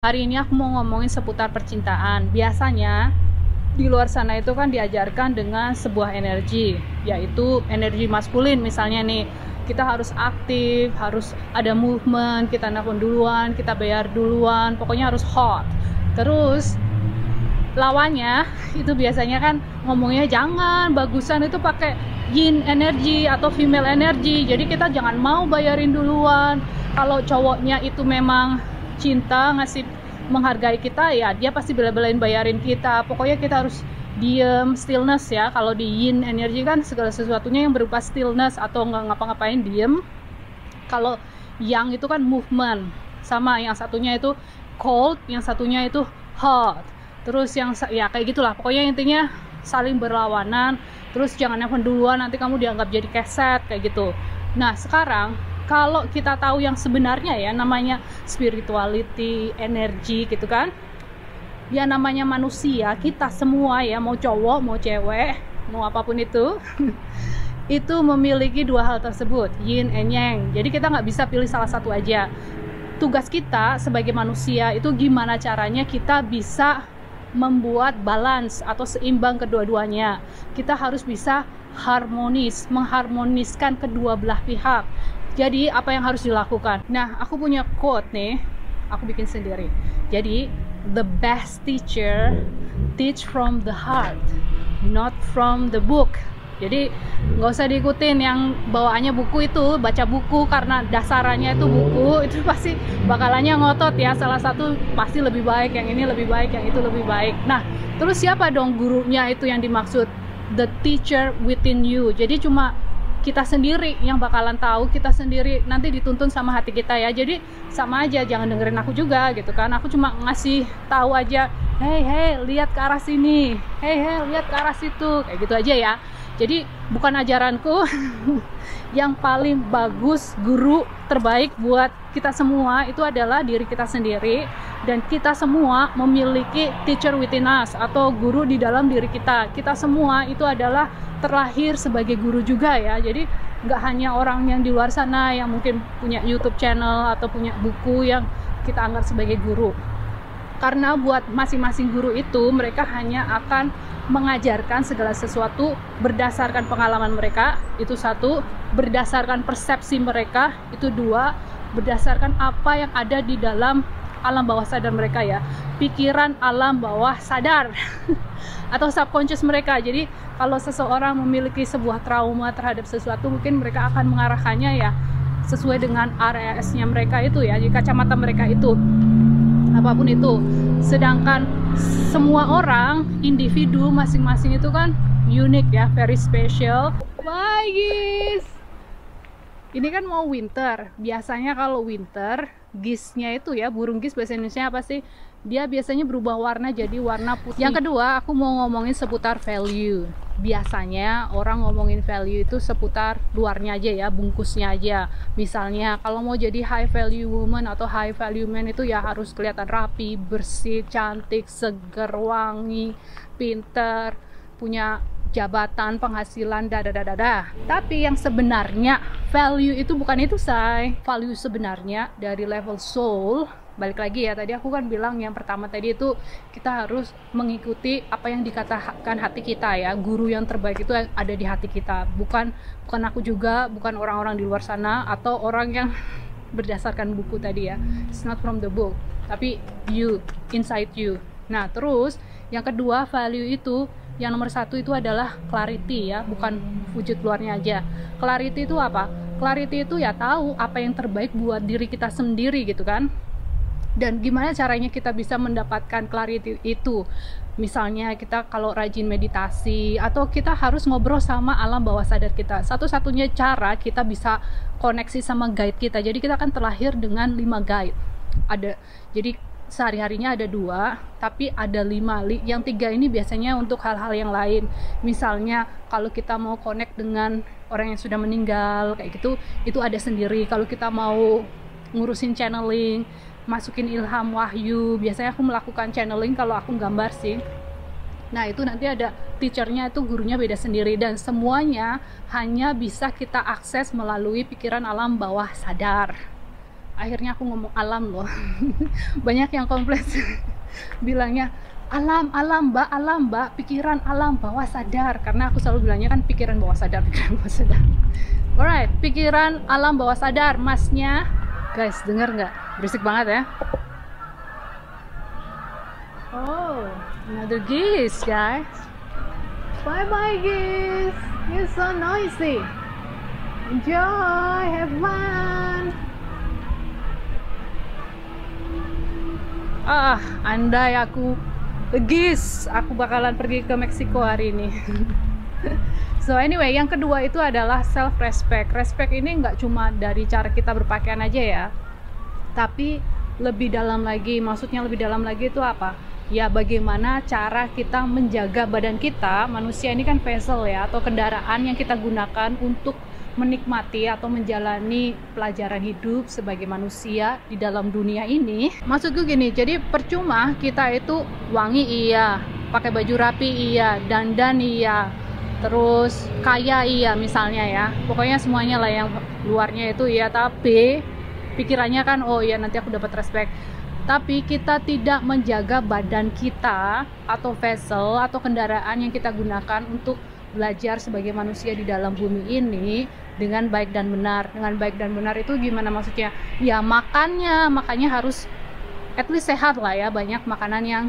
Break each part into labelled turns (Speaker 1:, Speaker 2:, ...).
Speaker 1: Hari ini aku mau ngomongin seputar percintaan. Biasanya di luar sana itu kan diajarkan dengan sebuah energi, yaitu energi maskulin. Misalnya nih, kita harus aktif, harus ada movement, kita nelfon duluan, kita bayar duluan, pokoknya harus hot. Terus lawannya itu biasanya kan ngomongnya jangan, bagusan itu pakai yin energi atau female energi. Jadi kita jangan mau bayarin duluan. Kalau cowoknya itu memang cinta, ngasih, menghargai kita, ya dia pasti bela-belain bayarin kita. Pokoknya kita harus diem, stillness ya. Kalau di yin energy kan segala sesuatunya yang berupa stillness atau nggak ngapa-ngapain, diem. Kalau yang itu kan movement, sama yang satunya itu cold, yang satunya itu hot. Terus yang ya kayak gitulah, pokoknya intinya saling berlawanan. Terus jangan nelfon duluan, nanti kamu dianggap jadi keset kayak gitu. Nah sekarang kalau kita tahu yang sebenarnya ya, namanya spirituality, energi gitu kan, ya namanya manusia, kita semua ya, mau cowok, mau cewek, mau apapun itu itu memiliki dua hal tersebut, yin and yang. Jadi kita nggak bisa pilih salah satu aja. Tugas kita sebagai manusia itu gimana caranya kita bisa membuat balance atau seimbang kedua-duanya. Kita harus bisa harmonis, mengharmoniskan kedua belah pihak. Jadi apa yang harus dilakukan? Nah, aku punya quote nih, aku bikin sendiri. Jadi, the best teacher teach from the heart, not from the book. Jadi nggak usah diikutin yang bawaannya buku itu, baca buku karena dasarannya itu buku, itu pasti bakalannya ngotot ya, salah satu pasti lebih baik, yang ini lebih baik, yang itu lebih baik. Nah, terus siapa dong gurunya itu yang dimaksud? The teacher within you. Jadi cuma kita sendiri yang bakalan tahu, kita sendiri nanti dituntun sama hati kita ya. Jadi sama aja, jangan dengerin aku juga gitu kan. Aku cuma ngasih tahu aja, hey lihat ke arah sini, hey lihat ke arah situ, kayak gitu aja ya. Jadi bukan ajaranku. Yang paling bagus, guru terbaik buat kita semua itu adalah diri kita sendiri. Dan kita semua memiliki teacher within us, atau guru di dalam diri kita. Kita semua itu adalah terlahir sebagai guru juga ya. Jadi nggak hanya orang yang di luar sana yang mungkin punya YouTube channel atau punya buku yang kita anggap sebagai guru. Karena buat masing-masing guru itu, mereka hanya akan mengajarkan segala sesuatu berdasarkan pengalaman mereka, itu satu, berdasarkan persepsi mereka, itu dua, berdasarkan apa yang ada di dalam alam bawah sadar mereka ya, pikiran alam bawah sadar atau subconscious mereka. Jadi kalau seseorang memiliki sebuah trauma terhadap sesuatu, mungkin mereka akan mengarahkannya ya sesuai dengan RAS-nya mereka itu ya, di kacamata mereka itu, apapun itu. Sedangkan semua orang, individu masing-masing itu kan unik ya, very special. Bye guys, ini kan mau winter. Biasanya kalau winter, gisnya itu ya, burung gis bahasa Indonesia apa sih? Dia biasanya berubah warna jadi warna putih. Yang kedua, aku mau ngomongin seputar value. Biasanya orang ngomongin value itu seputar luarnya aja ya, bungkusnya aja. Misalnya kalau mau jadi high value woman atau high value man itu ya harus kelihatan rapi, bersih, cantik, seger, wangi, pinter, punya jabatan, penghasilan, Tapi yang sebenarnya value itu bukan itu, say. Value sebenarnya dari level soul, balik lagi ya, tadi aku kan bilang yang pertama tadi itu kita harus mengikuti apa yang dikatakan hati kita ya. Guru yang terbaik itu ada di hati kita, bukan aku juga, bukan orang-orang di luar sana atau orang yang berdasarkan buku tadi ya. It's not from the book, tapi you, inside you. Nah terus yang kedua, value itu yang nomor satu itu adalah clarity ya, bukan wujud luarnya aja. Clarity itu apa? Clarity itu ya tahu apa yang terbaik buat diri kita sendiri gitu kan. Dan gimana caranya kita bisa mendapatkan clarity itu? Misalnya kita kalau rajin meditasi, atau kita harus ngobrol sama alam bawah sadar kita. Satu-satunya cara kita bisa koneksi sama guide kita. Jadi kita kan terlahir dengan 5 guide. Jadi sehari-harinya ada 2, tapi ada 5. Yang 3 ini biasanya untuk hal-hal yang lain. Misalnya kalau kita mau connect dengan orang yang sudah meninggal kayak gitu, itu ada sendiri. Kalau kita mau ngurusin channeling, masukin ilham, wahyu, biasanya aku melakukan channeling kalau aku gambar sih. Nah itu nanti ada teachernya, itu gurunya beda sendiri. Dan semuanya hanya bisa kita akses melalui pikiran alam bawah sadar. akhirnya aku ngomong alam loh. Banyak yang kompleks bilangnya alam, mbak, pikiran alam bawah sadar, karena aku selalu bilangnya kan pikiran bawah sadar. Alright, pikiran alam bawah sadar, masnya. Guys, denger nggak? Berisik banget ya. Oh, another geese, guys. Bye bye geese. You're so noisy. Enjoy, have fun. Andai aku geese, aku bakalan pergi ke Meksiko hari ini. So anyway, yang kedua itu adalah self respect. Respect ini nggak cuma dari cara kita berpakaian aja ya, tapi lebih dalam lagi. Maksudnya lebih dalam lagi itu apa? Ya bagaimana cara kita menjaga badan kita. Manusia ini kan vessel ya, atau kendaraan yang kita gunakan untuk menikmati atau menjalani pelajaran hidup sebagai manusia di dalam dunia ini. Maksudku gini, jadi percuma kita itu wangi iya, pakai baju rapi iya, dandan iya, terus kaya iya misalnya ya, pokoknya semuanya lah yang luarnya itu iya, tapi pikirannya kan oh iya nanti aku dapat respect. Tapi kita tidak menjaga badan kita atau vessel atau kendaraan yang kita gunakan untuk belajar sebagai manusia di dalam bumi ini dengan baik dan benar. Dengan baik dan benar itu gimana maksudnya? Ya makannya harus at least sehat lah ya, banyak makanan yang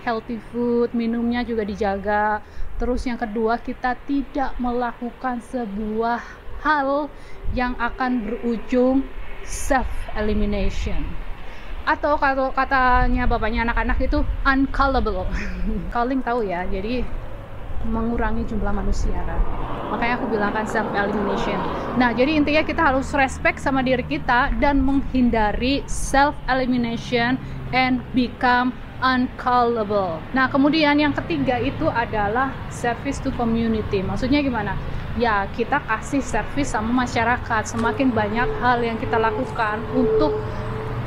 Speaker 1: healthy food, minumnya juga dijaga. Terus yang kedua, kita tidak melakukan sebuah hal yang akan berujung self elimination. Atau kalau katanya bapaknya anak-anak itu uncallable. Calling tahu ya, jadi mengurangi jumlah manusia kan, makanya aku bilang kan self elimination. Nah jadi intinya kita harus respect sama diri kita dan menghindari self elimination and become uncallable. Nah kemudian yang ketiga itu adalah service to community. Maksudnya gimana? Ya kita kasih service sama masyarakat. Semakin banyak hal yang kita lakukan untuk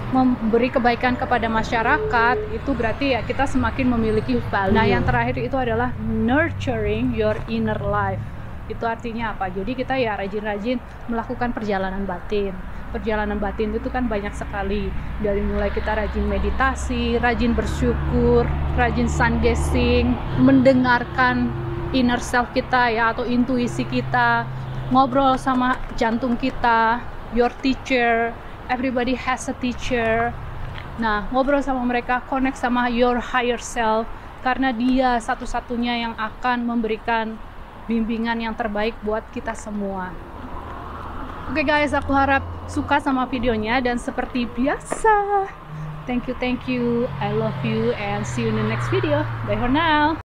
Speaker 1: memberi kebaikan kepada masyarakat, itu berarti ya kita semakin memiliki value. Nah yang terakhir itu adalah nurturing your inner life. Itu artinya apa? Jadi kita ya rajin-rajin melakukan perjalanan batin. Perjalanan batin itu kan banyak sekali, dari mulai kita rajin meditasi, rajin bersyukur, rajin sun gazing, mendengarkan inner self kita ya, atau intuisi kita, ngobrol sama jantung kita, your teacher. Everybody has a teacher. Nah, ngobrol sama mereka, connect sama your higher self, karena dia satu-satunya yang akan memberikan bimbingan yang terbaik buat kita semua. Oke guys, aku harap suka sama videonya, dan seperti biasa, thank you, I love you, and see you in the next video. Bye for now.